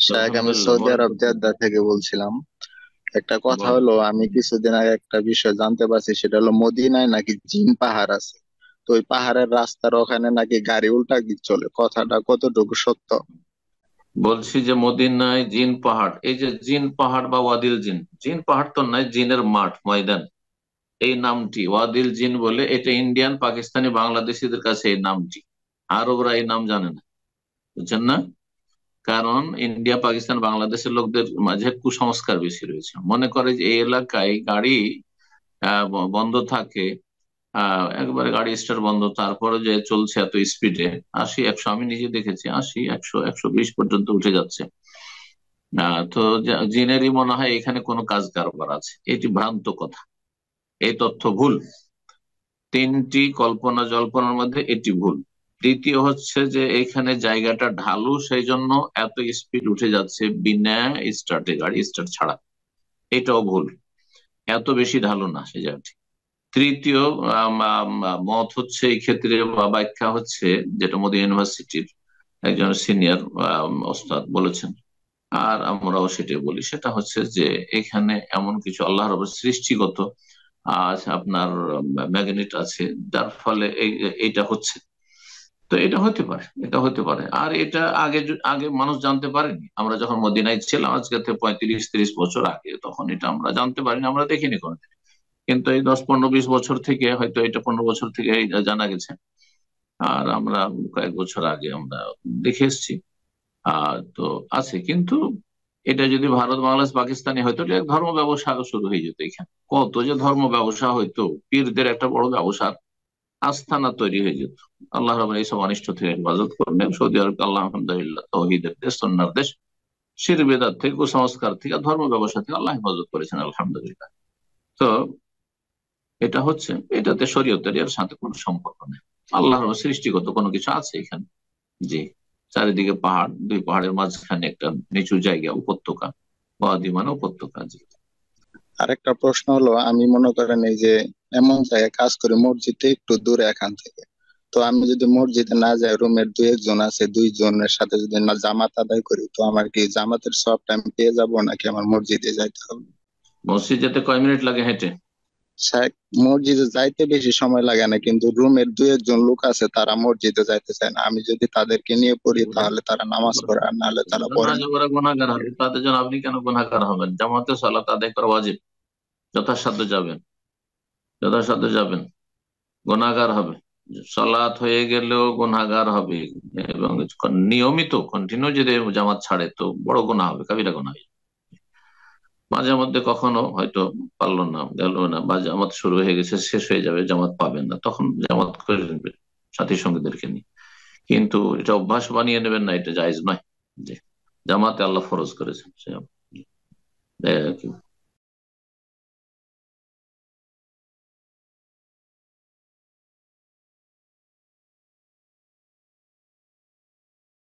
শায়েখ, আমি আলহামদুলিল্লাহ, সৌদি বলেন আরব তো। জেদ্দা থেকে বলছিলাম। একটা কথা বলেন। হলো, আমি কিছুদিন আগে একটা বিষয় জানতে পারছি, সেটা হলো মদিনায় নাকি জিন পাহাড় আছে। তো ওই পাহাড়ের রাস্তার ওখানে নাকি গাড়ি উল্টা দিক চলে, কথাটা কতটুকু সত্য? বলছি যে মদিনায় জিন পাহাড়, এই যে জিন পাহাড় বা ওয়াদিল জিন, জিন পাহাড় তো নয়, জিনের মাঠ ময়দান। এই নামটি ওয়াদিল জিন বলে, এটা ইন্ডিয়ান, পাকিস্তানি, বাংলাদেশিদের কাছে এই নামটি। আরবরা এই নাম জানে না, বুঝছেন না? কারণ ইন্ডিয়া, পাকিস্তান, বাংলাদেশের লোকদের মাঝে কুসংস্কার বেশি রয়েছে। মনে করে যে এই এলাকায় গাড়ি বন্ধ থাকে, একবারে গাড়ি স্টার্ট বন্ধ, তারপরে যে চলছে এত স্পিডে, 80 100, আমি নিজে দেখেছি, 80 100 120 পর্যন্ত উঠে যাচ্ছে। তো জিনেরই মনে হয় এখানে কোনো কাজ কারবার আছে। এটি ভ্রান্ত কথা, এই তথ্য ভুল। তিনটি কল্পনা জল্পনার মধ্যে এটি ভুল। দ্বিতীয় হচ্ছে যে এখানে জায়গাটা ঢালু, সেই জন্য এত স্পিড উঠে যাচ্ছে বিনা স্টার্টে, গাড়ি স্টার্ট ছাড়া। এটাও ভুল, এত বেশি ঢালু না সে জায়গাটি। তৃতীয় মত হচ্ছে এই ক্ষেত্রে বা ব্যাখ্যা হচ্ছে, যেটা মোদী ইউনিভার্সিটির একজন সিনিয়র ওস্তাদ বলেছেন, আর আমরাও সেটাই বলি, সেটা হচ্ছে যে এখানে এমন কিছু আল্লাহর সৃষ্টিগত আপনার ম্যাগনেট আছে, যার ফলে এইটা হচ্ছে। তো এটা হতে পারে, এটা হতে পারে। আর এটা আগে আগে মানুষ জানতে পারেনি। আমরা যখন মদিনায় ছিলাম আজকে থেকে 35 30 বছর আগে, তখন এটা আমরা জানতে পারিনি, আমরা দেখিনি কোনো। কিন্তু এই 10 15 20 বছর থেকে, হয়তো এটা 15 বছর থেকে এই জানা গেছে। আর আমরা কয়েক বছর আগে আমরা দেখে এসেছি। তো আছে কিন্তু, এটা যদি ভারত বাংলাদেশ পাকিস্তানি হয়তো, এটা এক ধর্ম ব্যবসা শুরু হয়ে যেত এখানে। কত যে ধর্ম ব্যবসা হইতো, পীরদের একটা বড় ব্যবসার আস্থানা তৈরি হয়ে যেত। আল্লাহ রাব্বুল এইসব অনিষ্ট থেকে হেফাজত করবেন। সৌদি আরব আল্লাহ আলহামদুলিল্লাহ তৌহিদের দেশ, সুন্নাহর দেশ। শিরক বিদআত থেকে, কুসংস্কার থেকে, ধর্ম ব্যবসা থেকে আল্লাহ হেফাজত করেছেন আলহামদুলিল্লাহ। তো এটা হচ্ছে, এটাতে শরীয়তের এর সাথে কোনো সম্পর্ক নেই। আল্লাহর সৃষ্টিগত কোনো কিছু আছে এখানে। জি। চারিদিকে পাহাড়, দুই পাহাড়ের মাঝখানে একটা নিচু জায়গা, উপত্যকা। ওয়াদি মানে উপত্যকা। জি। আরেকটা প্রশ্ন হলো, আমি মনে করেন এই যে এমন জায়গায় কাজ করি, মসজিদটা একটু দূরে এখান থেকে। তো আমি যদি মসজিদে না যাই, রুমের দুই একজন আছে, দুইজনের সাথে যদি না জামাত আদায় করি, তো আমার কি জামাতের সবটা আমি পেয়ে যাবো, নাকি আমার মসজিদে যাইতে হবে? মসজিদ যেতে কয় মিনিট লাগে হেঁটে? শেখ, মসজিদে যাইতে বেশি সময় লাগে না, কিন্তু রুমের দুই একজন লোক আছে, তারা মসজিদে যাইতে চায় না। আমি যদি তাদেরকে নিয়ে পড়ি, তাহলে তারা নামাজ পড়ে, আর নাহলে তারা না পড়ে যে না। ওরা গুনাহগার হবে, তাদের জন্য আপনি কেন গুনাহগার হবেন? জামাতে সালাত আদায় করা ওয়াজিব। যথাসাধ্য যাবেন, যথাসাধ্য যাবেন। গুনাহগার হবে, সালাত হয়ে গেলেও গুনাহগার হবে। এবং নিয়মিত কন্টিনিউ যদি জামাত ছাড়ে তো বড় গুনাহ হবে, কাবিরা গুনাহ। মাঝে মধ্যে কখনো হয়তো পারলো না, গেল না, বা জামাত শুরু হয়ে গেছে, শেষ হয়ে যাবে, জামাত পাবেন না, তখন জামাত করে নেবেন সাথী সঙ্গীদেরকে নিয়ে। কিন্তু এটা অভ্যাস বানিয়ে নেবেন না, এটা জায়েজ নয়। যে জামাতে আল্লাহ ফরজ করেছেন সে, এই আর কি।